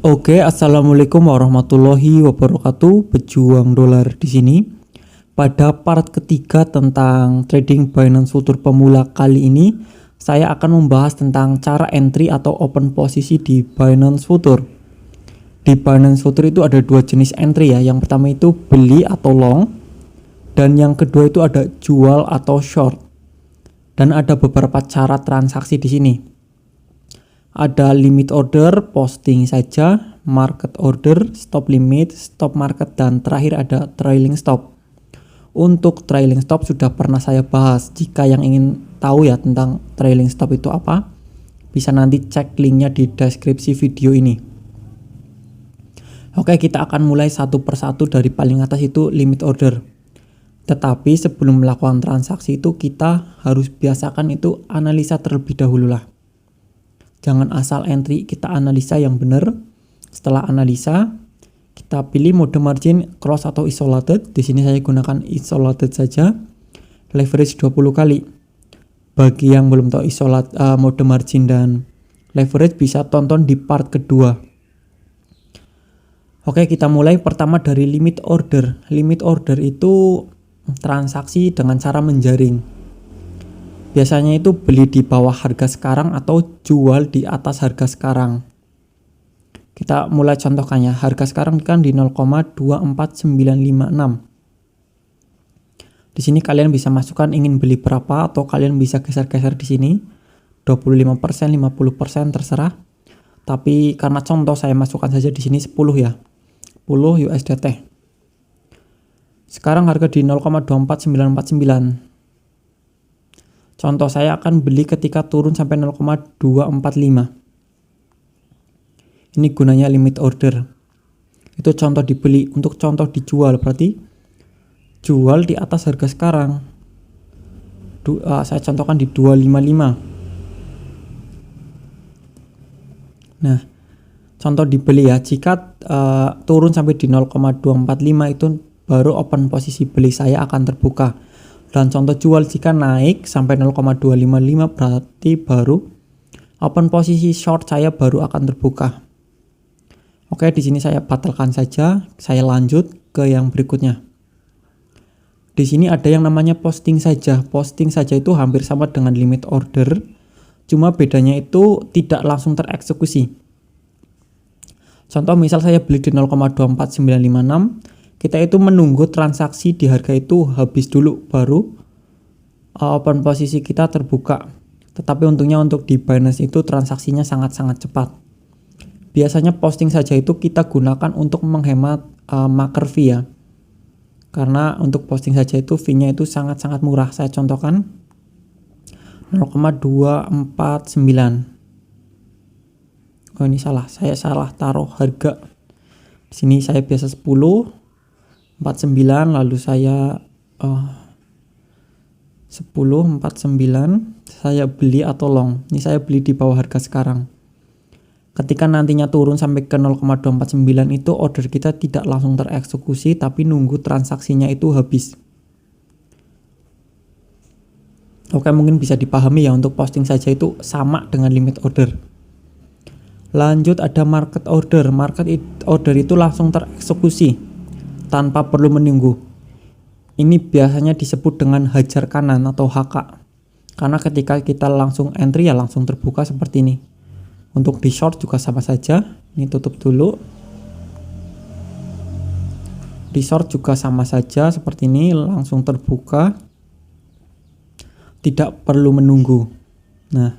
Oke, assalamualaikum warahmatullahi wabarakatuh. Pejuang dolar di sini. Pada part ketiga tentang trading Binance Future pemula kali ini, saya akan membahas tentang cara entry atau open posisi di Binance Future. Di Binance Future itu ada dua jenis entry ya. Yang pertama itu beli atau long, dan yang kedua itu ada jual atau short. Dan ada beberapa cara transaksi di sini. Ada limit order, posting saja, market order, stop limit, stop market, dan terakhir ada trailing stop. Untuk trailing stop sudah pernah saya bahas. Jika yang ingin tahu ya tentang trailing stop itu apa, bisa nanti cek linknya di deskripsi video ini. Oke, kita akan mulai satu persatu dari paling atas itu limit order. Tetapi sebelum melakukan transaksi itu kita harus biasakan itu analisa terlebih dahulu lah. Jangan asal entry, kita analisa yang benar. Setelah analisa, kita pilih mode margin cross atau isolated. Di sini saya gunakan isolated saja. Leverage 20 kali. Bagi yang belum tahu mode margin dan leverage bisa tonton di part kedua. Oke, kita mulai pertama dari limit order. Limit order itu transaksi dengan cara menjaring. Biasanya itu beli di bawah harga sekarang atau jual di atas harga sekarang. Kita mulai contohkannya. Harga sekarang kan di 0,24956. Di sini kalian bisa masukkan ingin beli berapa atau kalian bisa geser-geser di sini. 25%, 50% terserah. Tapi karena contoh saya masukkan saja di sini 10 ya. 10 USDT. Sekarang harga di 0,24949. Contoh saya akan beli ketika turun sampai 0,245. Ini gunanya limit order. Itu contoh dibeli. Untuk contoh dijual berarti jual di atas harga sekarang. Saya contohkan di 255. Nah, contoh dibeli ya. Jika turun sampai di 0,245 itu baru open posisi beli saya akan terbuka. Dan contoh jual jika naik sampai 0,255 berarti baru open posisi short saya baru akan terbuka. Oke, di sini saya batalkan saja. Saya lanjut ke yang berikutnya. Di sini ada yang namanya posting saja. Posting saja itu hampir sama dengan limit order. Cuma bedanya itu tidak langsung tereksekusi. Contoh misal saya beli di 0,24956. Kita itu menunggu transaksi di harga itu habis dulu baru open posisi kita terbuka. Tetapi untungnya untuk di Binance itu transaksinya sangat-sangat cepat. Biasanya posting saja itu kita gunakan untuk menghemat marker fee ya. Karena untuk posting saja itu fee-nya itu sangat-sangat murah. Saya contohkan 0,249. Oh, ini salah. Saya salah taruh harga. Di sini saya biasa 10. 49 lalu saya 10.49 saya beli atau long. Ini saya beli di bawah harga sekarang. Ketika nantinya turun sampai ke 0,249 itu order kita tidak langsung tereksekusi tapi nunggu transaksinya itu habis. Oke, mungkin bisa dipahami ya untuk posting saja itu sama dengan limit order. Lanjut ada market order. Market order itu langsung tereksekusi tanpa perlu menunggu. Ini biasanya disebut dengan hajar kanan atau HK. Karena ketika kita langsung entry ya langsung terbuka seperti ini. Untuk di short juga sama saja. Ini tutup dulu. Di short juga sama saja seperti ini, langsung terbuka. Tidak perlu menunggu. Nah,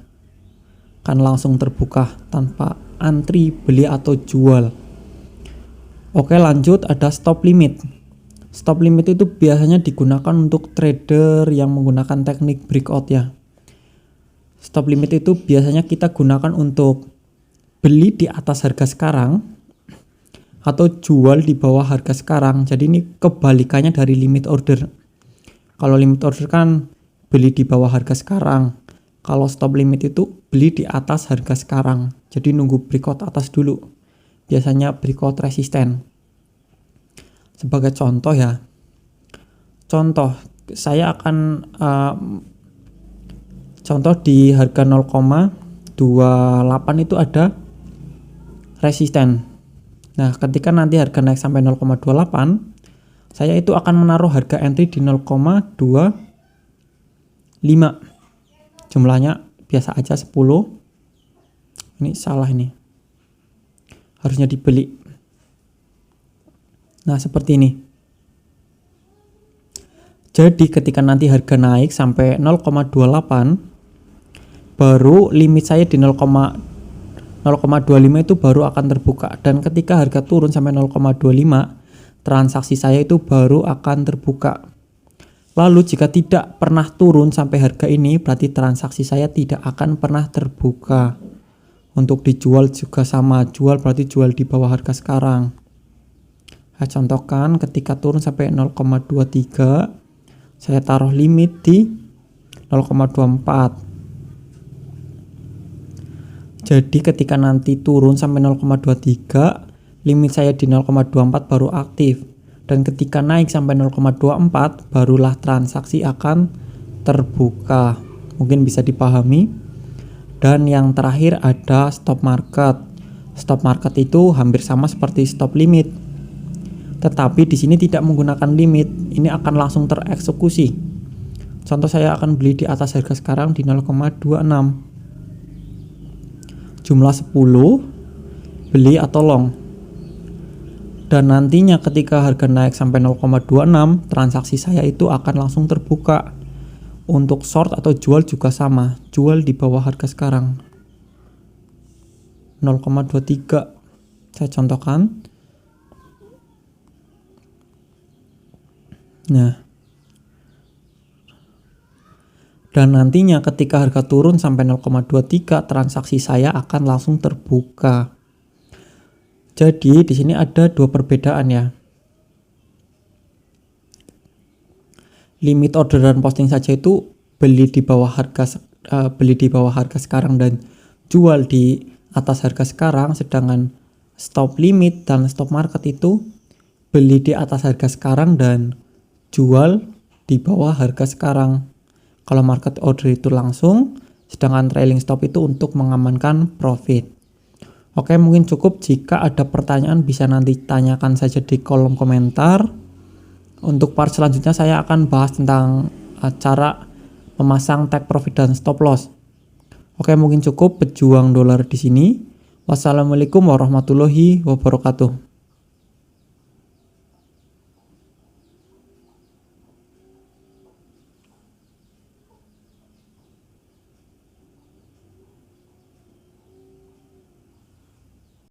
kan langsung terbuka tanpa antri beli atau jual. Oke, lanjut ada stop limit. Stop limit itu biasanya digunakan untuk trader yang menggunakan teknik breakout ya. Stop limit itu biasanya kita gunakan untuk beli di atas harga sekarang atau jual di bawah harga sekarang. Jadi ini kebalikannya dari limit order. Kalau limit order kan beli di bawah harga sekarang. Kalau stop limit itu beli di atas harga sekarang. Jadi nunggu breakout atas dulu. Biasanya breakout resisten. Sebagai contoh ya. Contoh, saya akan contoh di harga 0,28 itu ada resisten. Nah, ketika nanti harga naik sampai 0,28, saya itu akan menaruh harga entry di 0,25. Jumlahnya biasa aja 10. Ini salah ini. Harusnya dibeli. Nah, seperti ini. Jadi ketika nanti harga naik sampai 0,28, baru limit saya di 0,25 itu baru akan terbuka, dan ketika harga turun sampai 0,25, transaksi saya itu baru akan terbuka. Lalu jika tidak pernah turun sampai harga ini, berarti transaksi saya tidak akan pernah terbuka. Untuk dijual juga sama, jual berarti jual di bawah harga sekarang. Saya contohkan ketika turun sampai 0,23, saya taruh limit di 0,24. Jadi ketika nanti turun sampai 0,23, limit saya di 0,24 baru aktif. Dan ketika naik sampai 0,24, barulah transaksi akan terbuka. Mungkin bisa dipahami. Dan yang terakhir ada stop market. Stop market itu hampir sama seperti stop limit. Tetapi di sini tidak menggunakan limit. Ini akan langsung tereksekusi. Contoh, saya akan beli di atas harga sekarang di 0,26. Jumlah 10, beli atau long. Dan nantinya ketika harga naik sampai 0,26, transaksi saya itu akan langsung terbuka. Untuk short atau jual juga sama, jual di bawah harga sekarang 0,23. Saya contohkan. Nah, dan nantinya ketika harga turun sampai 0,23, transaksi saya akan langsung terbuka. Jadi di sini ada dua perbedaan ya. Limit order dan posting saja itu beli di bawah harga sekarang dan jual di atas harga sekarang, sedangkan stop limit dan stop market itu beli di atas harga sekarang dan jual di bawah harga sekarang. Kalau market order itu langsung, sedangkan trailing stop itu untuk mengamankan profit. Oke, mungkin cukup. Jika ada pertanyaan bisa nanti tanyakan saja di kolom komentar. Untuk part selanjutnya saya akan bahas tentang cara memasang take profit dan stop loss. Oke, mungkin cukup. Pejuang dolar di sini. Wassalamualaikum warahmatullahi wabarakatuh.